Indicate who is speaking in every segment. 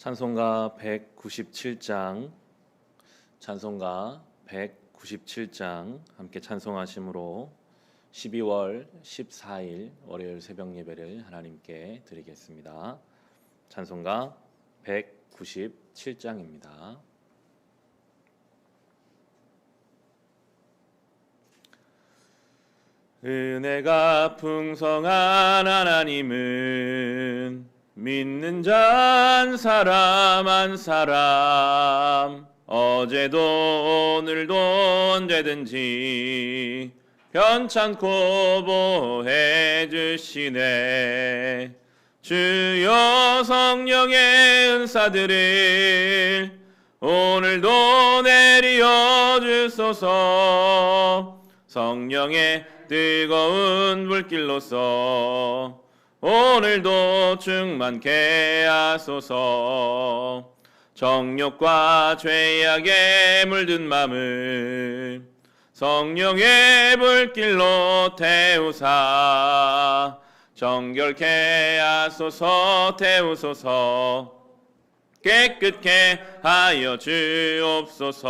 Speaker 1: 찬송가 197장, 찬송가 197장 함께 찬송하심으로 12월 14일 월요일 새벽 예배를 하나님께 드리겠습니다. 찬송가 197장입니다. 은혜가 풍성한 하나님은 믿는 자 한 사람 한 사람 어제도 오늘도 언제든지 편찮고 보호해 주시네. 주여 성령의 은사들을 오늘도 내려 주소서. 성령의 뜨거운 불길로서 오늘도 충만케 하소서. 정욕과 죄악에 물든 맘을 성령의 불길로 태우사 정결케 하소서. 태우소서. 깨끗게 하여 주옵소서.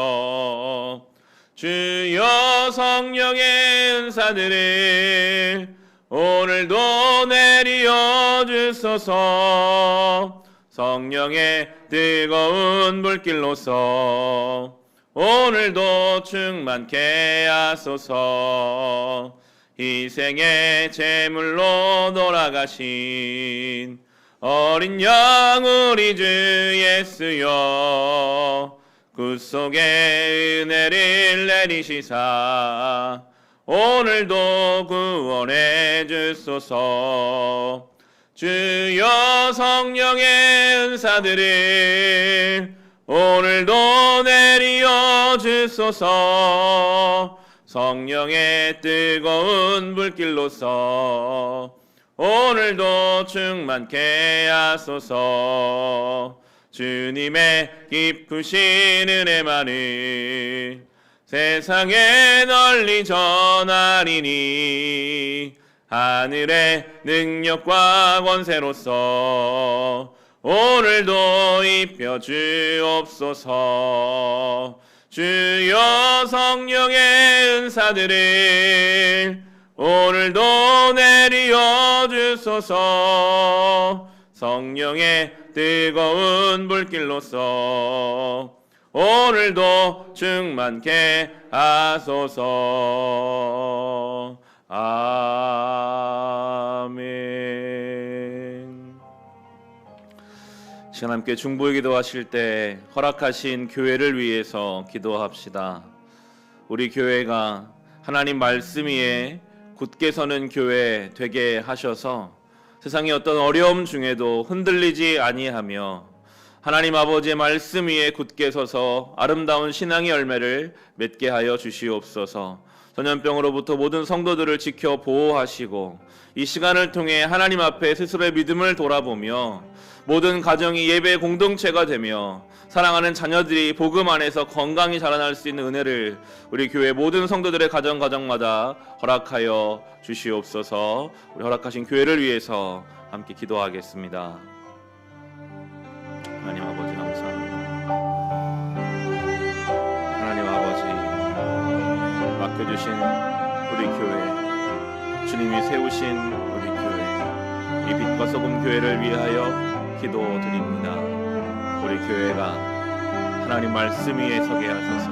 Speaker 1: 주여 성령의 은사들을 오늘도 내려 주소서. 성령의 뜨거운 불길로서 오늘도 충만케 하소서. 희생의 제물로 돌아가신 어린 양 우리 주 예수여, 구속의 은혜를 내리시사 오늘도 구원해 주소서. 주여 성령의 은사들을 오늘도 내려 주소서. 성령의 뜨거운 불길로서 오늘도 충만케 하소서. 주님의 깊으신 은혜만을 세상에 널리 전하리니 하늘의 능력과 권세로서 오늘도 입혀 주옵소서. 주여 성령의 은사들을 오늘도 내려 주소서. 성령의 뜨거운 불길로서 오늘도 충만케 하소서. 아멘. 시간 함께 중보의 기도하실 때 허락하신 교회를 위해서 기도합시다. 우리 교회가 하나님 말씀 위에 굳게 서는 교회 되게 하셔서 세상의 어떤 어려움 중에도 흔들리지 아니하며 하나님 아버지의 말씀 위에 굳게 서서 아름다운 신앙의 열매를 맺게 하여 주시옵소서. 전염병으로부터 모든 성도들을 지켜 보호하시고 이 시간을 통해 하나님 앞에 스스로의 믿음을 돌아보며 모든 가정이 예배 공동체가 되며 사랑하는 자녀들이 복음 안에서 건강히 자라날 수 있는 은혜를 우리 교회 모든 성도들의 가정마다 허락하여 주시옵소서. 우리 허락하신 교회를 위해서 함께 기도하겠습니다. 하나님 아버지 감사합니다. 하나님 아버지 맡겨주신 우리 교회, 주님이 세우신 우리 교회, 이 빛과 소금 교회를 위하여 기도드립니다. 우리 교회가 하나님 말씀 위에 서게 하소서.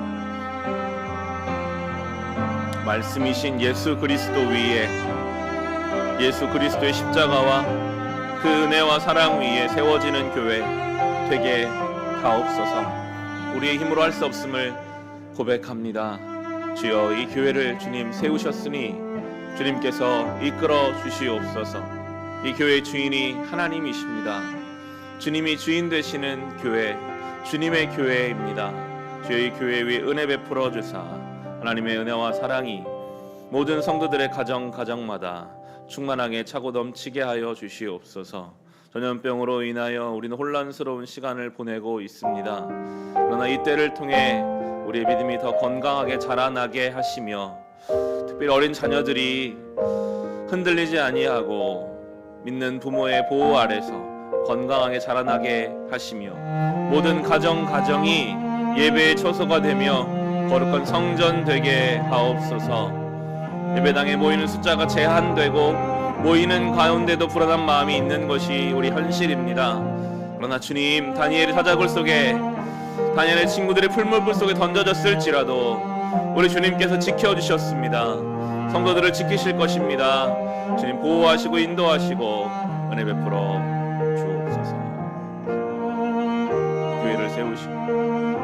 Speaker 1: 말씀이신 예수 그리스도 위에, 예수 그리스도의 십자가와 그 은혜와 사랑 위에 세워지는 교회 되게 하옵소서. 우리의 힘으로 할 수 없음을 고백합니다. 주여 이 교회를 주님 세우셨으니 주님께서 이끌어 주시옵소서. 이 교회의 주인이 하나님이십니다. 주님이 주인 되시는 교회, 주님의 교회입니다. 주여 이 교회 위에 은혜 베풀어 주사 하나님의 은혜와 사랑이 모든 성도들의 가정마다 충만하게 차고 넘치게 하여 주시옵소서. 전염병으로 인하여 우리는 혼란스러운 시간을 보내고 있습니다. 그러나 이 때를 통해 우리의 믿음이 더 건강하게 자라나게 하시며 특별히 어린 자녀들이 흔들리지 아니하고 믿는 부모의 보호 아래서 건강하게 자라나게 하시며 모든 가정이 예배의 처소가 되며 거룩한 성전 되게 하옵소서. 예배당에 모이는 숫자가 제한되고 모이는 가운데도 불안한 마음이 있는 것이 우리 현실입니다. 그러나 주님, 다니엘의 사자굴 속에 다니엘의 친구들의 풀무불 속에 던져졌을지라도 우리 주님께서 지켜주셨습니다. 성도들을 지키실 것입니다. 주님 보호하시고 인도하시고 은혜 베풀어 주옵소서. 교회를 세우시고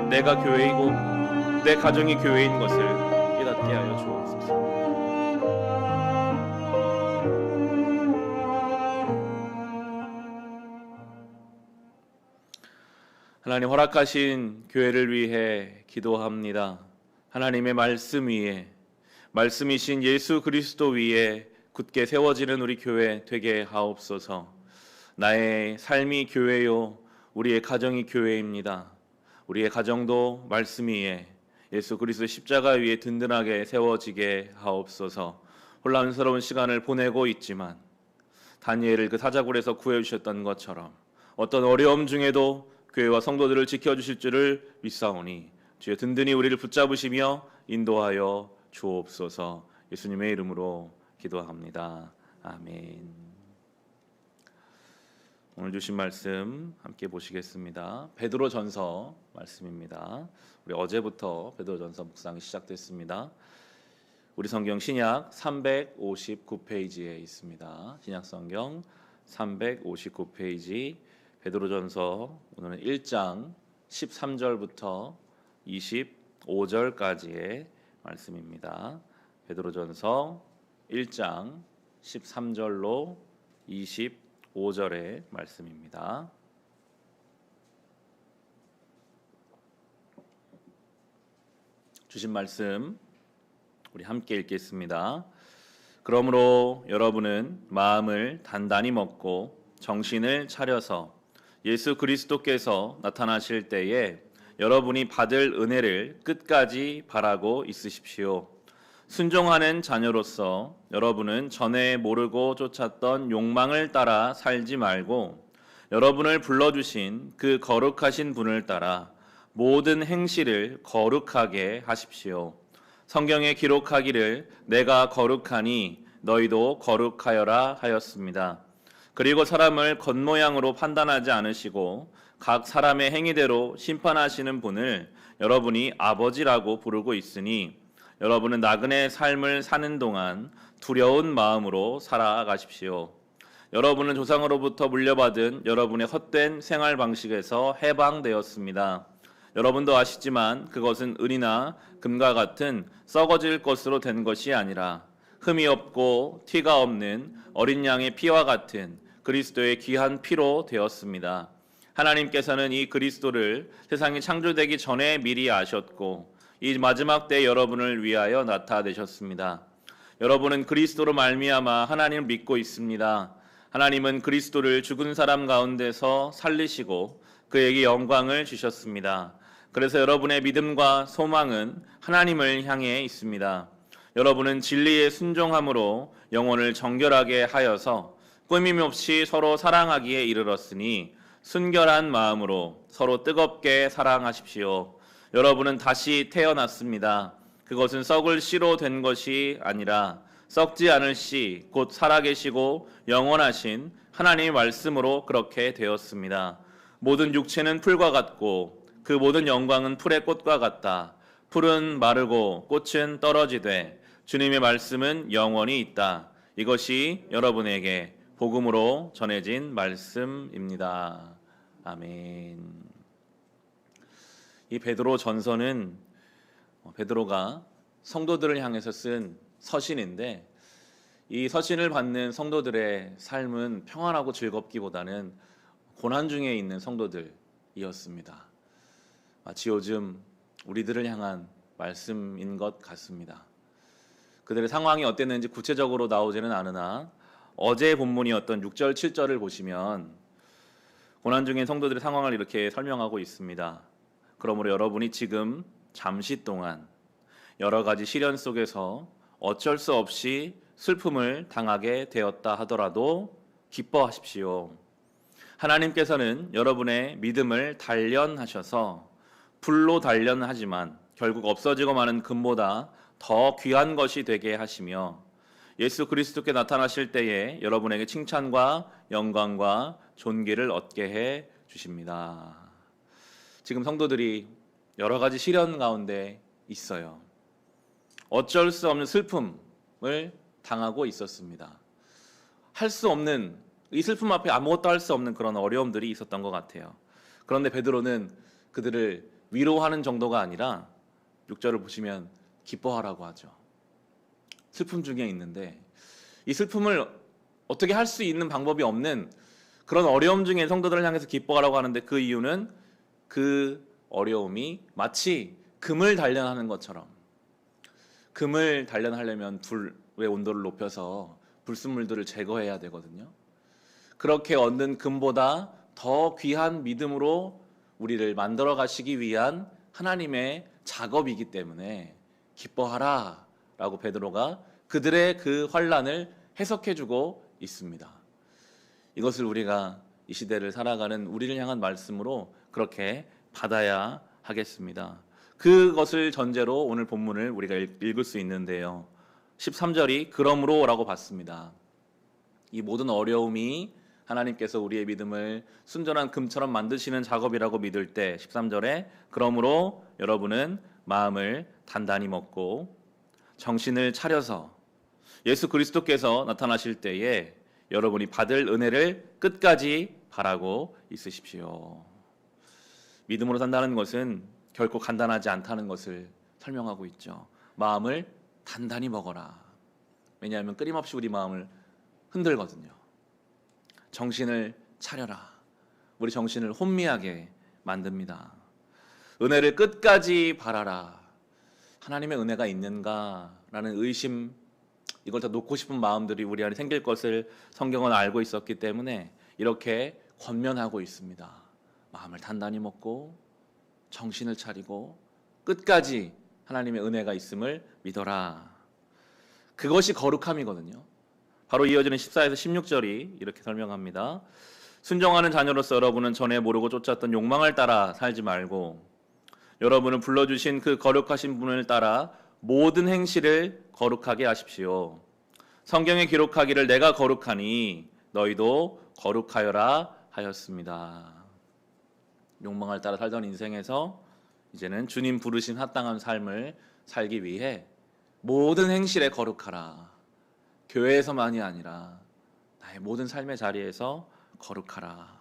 Speaker 1: 내가 교회이고 내 가정이 교회인 것을 깨닫게 하여 주옵소서. 하나님 허락하신 교회를 위해 기도합니다. 하나님의 말씀 위에, 말씀이신 예수 그리스도 위에 굳게 세워지는 우리 교회 되게 하옵소서. 나의 삶이 교회요, 우리의 가정이 교회입니다. 우리의 가정도 말씀 위에, 예수 그리스도의 십자가 위에 든든하게 세워지게 하옵소서. 혼란스러운 시간을 보내고 있지만 다니엘을 그 사자굴에서 구해주셨던 것처럼 어떤 어려움 중에도 교회와 성도들을 지켜주실 줄을 믿사오니 주여 든든히 우리를 붙잡으시며 인도하여 주옵소서. 예수님의 이름으로 기도합니다. 아멘. 오늘 주신 말씀 함께 보시겠습니다. 베드로전서 말씀입니다. 우리 어제부터 베드로전서 묵상이 시작됐습니다. 우리 성경 신약 359페이지에 있습니다. 신약 성경 359페이지 베드로전서 오늘은 1장 13절부터 25절까지의 말씀입니다. 베드로전서 1장 13절로 25절의 말씀입니다. 주신 말씀 우리 함께 읽겠습니다. 그러므로 여러분은 마음을 단단히 먹고 정신을 차려서 예수 그리스도께서 나타나실 때에 여러분이 받을 은혜를 끝까지 바라고 있으십시오. 순종하는 자녀로서 여러분은 전에 모르고 쫓았던 욕망을 따라 살지 말고 여러분을 불러주신 그 거룩하신 분을 따라 모든 행실을 거룩하게 하십시오. 성경에 기록하기를 내가 거룩하니 너희도 거룩하여라 하였습니다. 그리고 사람을 겉모양으로 판단하지 않으시고 각 사람의 행위대로 심판하시는 분을 여러분이 아버지라고 부르고 있으니 여러분은 나그네 삶을 사는 동안 두려운 마음으로 살아가십시오. 여러분은 조상으로부터 물려받은 여러분의 헛된 생활 방식에서 해방되었습니다. 여러분도 아시지만 그것은 은이나 금과 같은 썩어질 것으로 된 것이 아니라 흠이 없고 티가 없는 어린 양의 피와 같은 그리스도의 귀한 피로 되었습니다. 하나님께서는 이 그리스도를 세상이 창조되기 전에 미리 아셨고 이 마지막 때 여러분을 위하여 나타내셨습니다. 여러분은 그리스도로 말미암아 하나님을 믿고 있습니다. 하나님은 그리스도를 죽은 사람 가운데서 살리시고 그에게 영광을 주셨습니다. 그래서 여러분의 믿음과 소망은 하나님을 향해 있습니다. 여러분은 진리에 순종함으로 영혼을 정결하게 하여서 꾸밈없이 서로 사랑하기에 이르렀으니 순결한 마음으로 서로 뜨겁게 사랑하십시오. 여러분은 다시 태어났습니다. 그것은 썩을 씨로 된 것이 아니라 썩지 않을 씨, 곧 살아계시고 영원하신 하나님의 말씀으로 그렇게 되었습니다. 모든 육체는 풀과 같고 그 모든 영광은 풀의 꽃과 같다. 풀은 마르고 꽃은 떨어지되 주님의 말씀은 영원히 있다. 이것이 여러분에게 복음으로 전해진 말씀입니다. 아멘. 이 베드로 전서는 베드로가 성도들을 향해서 쓴 서신인데 이 서신을 받는 성도들의 삶은 평안하고 즐겁기보다는 고난 중에 있는 성도들이었습니다. 마치 요즘 우리들을 향한 말씀인 것 같습니다. 그들의 상황이 어땠는지 구체적으로 나오지는 않으나 어제 본문이었던 6절, 7절을 보시면 고난 중인 성도들의 상황을 이렇게 설명하고 있습니다. 그러므로 여러분이 지금 잠시 동안 여러 가지 시련 속에서 어쩔 수 없이 슬픔을 당하게 되었다 하더라도 기뻐하십시오. 하나님께서는 여러분의 믿음을 단련하셔서 불로 단련하지만 결국 없어지고 마는 금보다 더 귀한 것이 되게 하시며 예수 그리스도께 나타나실 때에 여러분에게 칭찬과 영광과 존귀를 얻게 해 주십니다. 지금 성도들이 여러 가지 시련 가운데 있어요. 어쩔 수 없는 슬픔을 당하고 있었습니다. 할 수 없는, 이 슬픔 앞에 아무것도 할 수 없는 그런 어려움들이 있었던 것 같아요. 그런데 베드로는 그들을 위로하는 정도가 아니라 6절을 보시면 기뻐하라고 하죠. 슬픔 중에 있는데 이 슬픔을 어떻게 할 수 있는 방법이 없는 그런 어려움 중에 성도들을 향해서 기뻐하라고 하는데 그 이유는 그 어려움이 마치 금을 단련하는 것처럼, 금을 단련하려면 불의 온도를 높여서 불순물들을 제거해야 되거든요. 그렇게 얻는 금보다 더 귀한 믿음으로 우리를 만들어 가시기 위한 하나님의 작업이기 때문에 기뻐하라 라고 베드로가 그들의 그 환난을 해석해 주고 있습니다. 이것을 우리가 이 시대를 살아가는 우리를 향한 말씀으로 그렇게 받아야 하겠습니다. 그것을 전제로 오늘 본문을 우리가 읽을 수 있는데요. 13절이 그러므로 라고 봤습니다. 이 모든 어려움이 하나님께서 우리의 믿음을 순전한 금처럼 만드시는 작업이라고 믿을 때 13절에 그러므로 여러분은 마음을 단단히 먹고 정신을 차려서 예수 그리스도께서 나타나실 때에 여러분이 받을 은혜를 끝까지 바라고 있으십시오. 믿음으로 산다는 것은 결코 간단하지 않다는 것을 설명하고 있죠. 마음을 단단히 먹어라. 왜냐하면 끊임없이 우리 마음을 흔들거든요. 정신을 차려라. 우리 정신을 혼미하게 만듭니다. 은혜를 끝까지 바라라. 하나님의 은혜가 있는가라는 의심, 이걸 다 놓고 싶은 마음들이 우리 안에 생길 것을 성경은 알고 있었기 때문에 이렇게 권면하고 있습니다. 마음을 단단히 먹고 정신을 차리고 끝까지 하나님의 은혜가 있음을 믿어라. 그것이 거룩함이거든요. 바로 이어지는 14에서 16절이 이렇게 설명합니다. 순종하는 자녀로서 여러분은 전에 모르고 쫓았던 욕망을 따라 살지 말고 여러분을 불러주신 그 거룩하신 분을 따라 모든 행실을 거룩하게 하십시오. 성경에 기록하기를 내가 거룩하니 너희도 거룩하여라 하였습니다. 욕망을 따라 살던 인생에서 이제는 주님 부르신 합당한 삶을 살기 위해 모든 행실에 거룩하라. 교회에서만이 아니라 나의 모든 삶의 자리에서 거룩하라.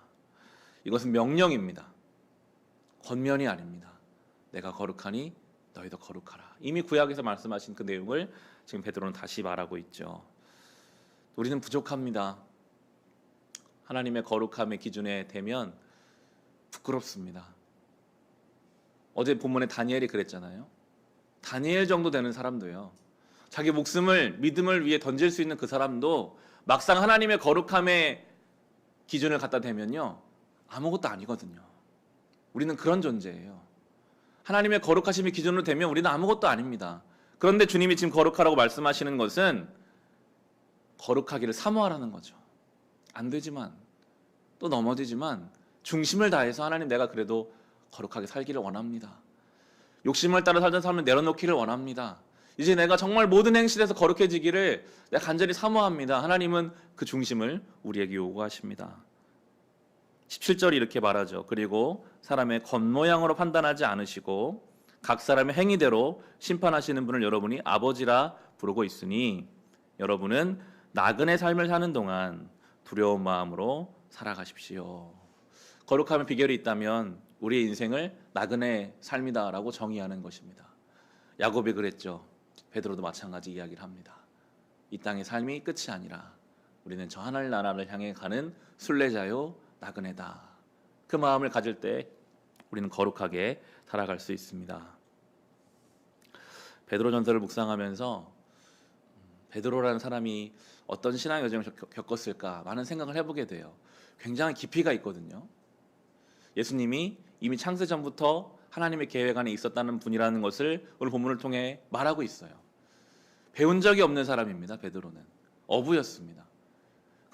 Speaker 1: 이것은 명령입니다. 권면이 아닙니다. 내가 거룩하니 너희도 거룩하라. 이미 구약에서 말씀하신 그 내용을 지금 베드로는 다시 말하고 있죠. 우리는 부족합니다. 하나님의 거룩함의 기준에 대면 부끄럽습니다. 어제 본문에 다니엘이 그랬잖아요. 다니엘 정도 되는 사람도요, 자기 목숨을 믿음을 위해 던질 수 있는 그 사람도 막상 하나님의 거룩함의 기준을 갖다 대면요 아무것도 아니거든요. 우리는 그런 존재예요. 하나님의 거룩하심의 기준으로 되면 우리는 아무것도 아닙니다. 그런데 주님이 지금 거룩하라고 말씀하시는 것은 거룩하기를 사모하라는 거죠. 안 되지만 또 넘어지지만 중심을 다해서 하나님 내가 그래도 거룩하게 살기를 원합니다. 욕심을 따라 살던 삶을 내려놓기를 원합니다. 이제 내가 정말 모든 행실에서 거룩해지기를 내가 간절히 사모합니다. 하나님은 그 중심을 우리에게 요구하십니다. 17절이 이렇게 말하죠. 그리고 사람의 겉모양으로 판단하지 않으시고 각 사람의 행위대로 심판하시는 분을 여러분이 아버지라 부르고 있으니 여러분은 나그네 삶을 사는 동안 두려운 마음으로 살아가십시오. 거룩함의 비결이 있다면 우리의 인생을 나그네 삶이다라고 정의하는 것입니다. 야곱이 그랬죠. 베드로도 마찬가지 이야기를 합니다. 이 땅의 삶이 끝이 아니라 우리는 저 하늘 나라를 향해 가는 순례자요 나그네다. 그 마음을 가질 때 우리는 거룩하게 살아갈 수 있습니다. 베드로전서를 묵상하면서 베드로라는 사람이 어떤 신앙 여정을 겪었을까 많은 생각을 해보게 돼요. 굉장한 깊이가 있거든요. 예수님이 이미 창세 전부터 하나님의 계획 안에 있었다는 분이라는 것을 오늘 본문을 통해 말하고 있어요. 배운 적이 없는 사람입니다. 베드로는 어부였습니다.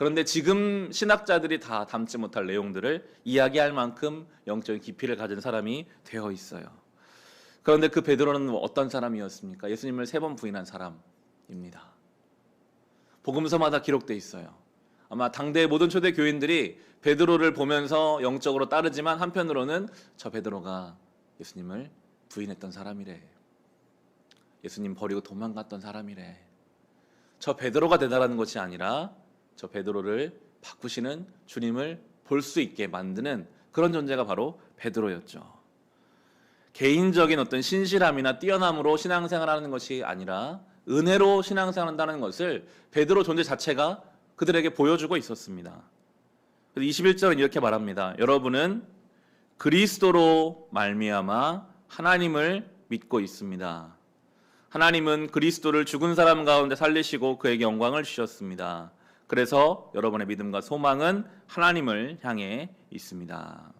Speaker 1: 그런데 지금 신학자들이 다 담지 못할 내용들을 이야기할 만큼 영적인 깊이를 가진 사람이 되어 있어요. 그런데 그 베드로는 어떤 사람이었습니까? 예수님을 3번 부인한 사람입니다. 복음서마다 기록되어 있어요. 아마 당대의 모든 초대 교인들이 베드로를 보면서 영적으로 따르지만 한편으로는 저 베드로가 예수님을 부인했던 사람이래. 예수님 버리고 도망갔던 사람이래. 저 베드로가 대단한 것이 아니라 저 베드로를 바꾸시는 주님을 볼 수 있게 만드는 그런 존재가 바로 베드로였죠. 개인적인 어떤 신실함이나 뛰어남으로 신앙생활하는 것이 아니라 은혜로 신앙생활한다는 것을 베드로 존재 자체가 그들에게 보여주고 있었습니다. 21절은 이렇게 말합니다. 여러분은 그리스도로 말미암아 하나님을 믿고 있습니다. 하나님은 그리스도를 죽은 사람 가운데 살리시고 그에게 영광을 주셨습니다. 그래서 여러분의 믿음과 소망은 하나님을 향해 있습니다.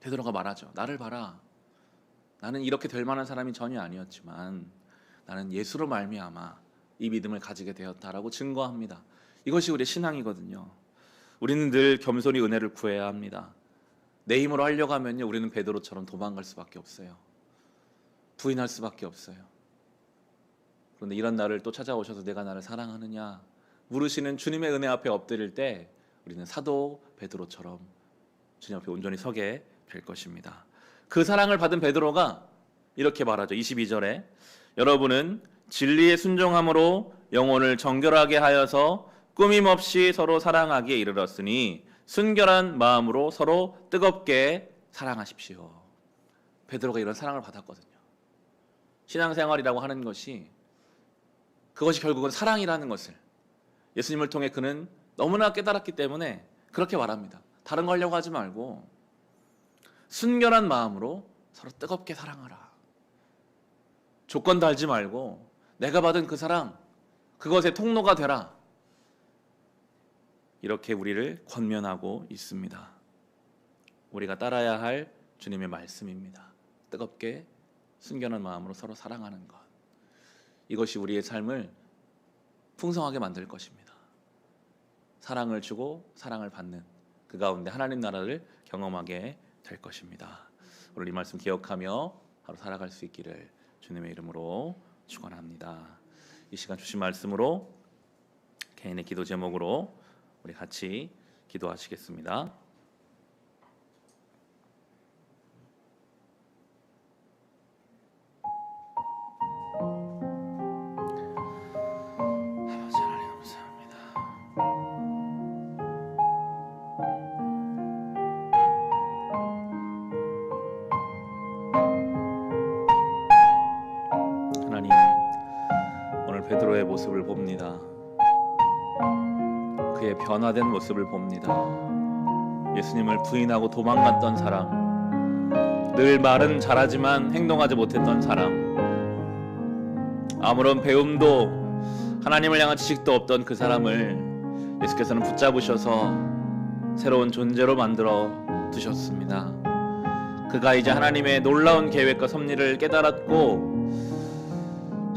Speaker 1: 베드로가 말하죠. 나를 봐라. 나는 이렇게 될 만한 사람이 전혀 아니었지만 나는 예수로 말미암아 이 믿음을 가지게 되었다라고 증거합니다. 이것이 우리의 신앙이거든요. 우리는 늘 겸손히 은혜를 구해야 합니다. 내 힘으로 하려고 하면요, 우리는 베드로처럼 도망갈 수밖에 없어요. 부인할 수밖에 없어요. 그런데 이런 나를 또 찾아오셔서 내가 나를 사랑하느냐 물으시는 주님의 은혜 앞에 엎드릴 때 우리는 사도 베드로처럼 주님 앞에 온전히 서게 될 것입니다. 그 사랑을 받은 베드로가 이렇게 말하죠. 22절에 여러분은 진리에 순종함으로 영혼을 정결하게 하여서 꾸밈없이 서로 사랑하기에 이르렀으니 순결한 마음으로 서로 뜨겁게 사랑하십시오. 베드로가 이런 사랑을 받았거든요. 신앙생활이라고 하는 것이 그것이 결국은 사랑이라는 것을 예수님을 통해 그는 너무나 깨달았기 때문에 그렇게 말합니다. 다른 거 하려고 하지 말고 순결한 마음으로 서로 뜨겁게 사랑하라. 조건 달지 말고 내가 받은 그 사랑, 그것의 통로가 되라. 이렇게 우리를 권면하고 있습니다. 우리가 따라야 할 주님의 말씀입니다. 뜨겁게 순결한 마음으로 서로 사랑하는 것. 이것이 우리의 삶을 풍성하게 만들 것입니다. 사랑을 주고 사랑을 받는 그 가운데 하나님 나라를 경험하게 될 것입니다. 오늘 이 말씀 기억하며 하루 살아갈 수 있기를 주님의 이름으로 축원합니다. 이 시간 주신 말씀으로 개인의 기도 제목으로 우리 같이 기도하시겠습니다. 베드로의 모습을 봅니다. 그의 변화된 모습을 봅니다. 예수님을 부인하고 도망갔던 사람, 늘 말은 잘하지만 행동하지 못했던 사람, 아무런 배움도 하나님을 향한 지식도 없던 그 사람을 예수께서는 붙잡으셔서 새로운 존재로 만들어 두셨습니다. 그가 이제 하나님의 놀라운 계획과 섭리를 깨달았고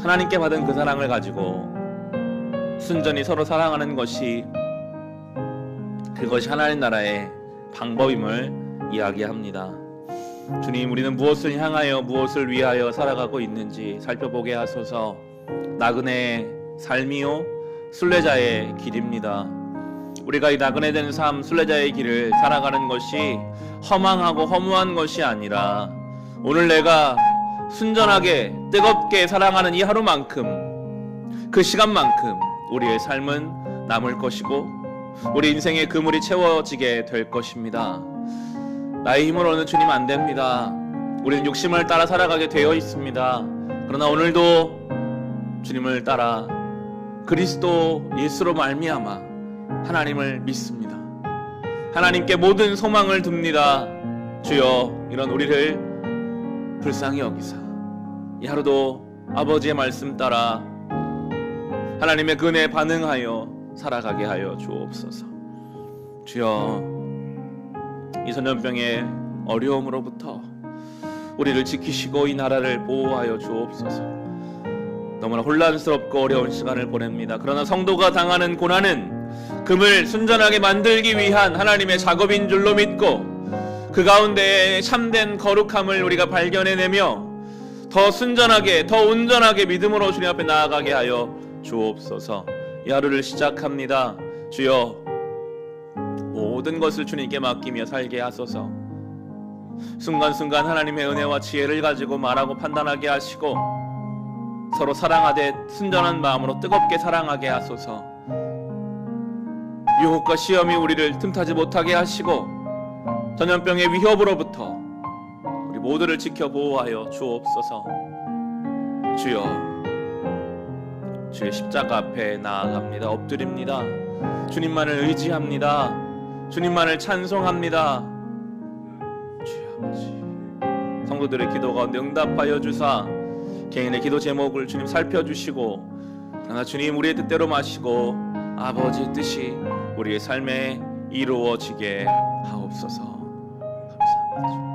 Speaker 1: 하나님께 받은 그 사랑을 가지고 순전히 서로 사랑하는 것이 그것이 하나님 나라의 방법임을 이야기합니다. 주님, 우리는 무엇을 향하여 무엇을 위하여 살아가고 있는지 살펴보게 하소서. 나그네의 삶이요 순례자의 길입니다. 우리가 이 나그네된 삶 순례자의 길을 살아가는 것이 허망하고 허무한 것이 아니라 오늘 내가 순전하게 뜨겁게 사랑하는 이 하루만큼 그 시간만큼 우리의 삶은 남을 것이고 우리 인생의 그물이 채워지게 될 것입니다. 나의 힘으로는 주님 안 됩니다. 우리는 욕심을 따라 살아가게 되어 있습니다. 그러나 오늘도 주님을 따라 그리스도 예수로 말미암아 하나님을 믿습니다. 하나님께 모든 소망을 둡니다. 주여, 이런 우리를 불쌍히 여기사 이 하루도 아버지의 말씀 따라 하나님의 그 은혜에 반응하여 살아가게 하여 주옵소서. 주여, 이 전염병의 어려움으로부터 우리를 지키시고 이 나라를 보호하여 주옵소서. 너무나 혼란스럽고 어려운 시간을 보냅니다. 그러나 성도가 당하는 고난은 금을 순전하게 만들기 위한 하나님의 작업인 줄로 믿고 그 가운데에 참된 거룩함을 우리가 발견해내며 더 순전하게 더 온전하게 믿음으로 주님 앞에 나아가게 하여 주옵소서. 이 하루를 시작합니다. 주여, 모든 것을 주님께 맡기며 살게 하소서. 순간순간 하나님의 은혜와 지혜를 가지고 말하고 판단하게 하시고 서로 사랑하되 순전한 마음으로 뜨겁게 사랑하게 하소서. 유혹과 시험이 우리를 틈타지 못하게 하시고 전염병의 위협으로부터 우리 모두를 지켜 보호하여 주옵소서. 주여, 주의 십자가 앞에 나아갑니다. 엎드립니다. 주님만을 의지합니다. 주님만을 찬송합니다. 주여 아버지, 성도들의 기도 가운데 응답하여 주사 개인의 기도 제목을 주님 살펴주시고 그러나 주님 우리의 뜻대로 마시고 아버지의 뜻이 우리의 삶에 이루어지게 하옵소서. 감사합니다.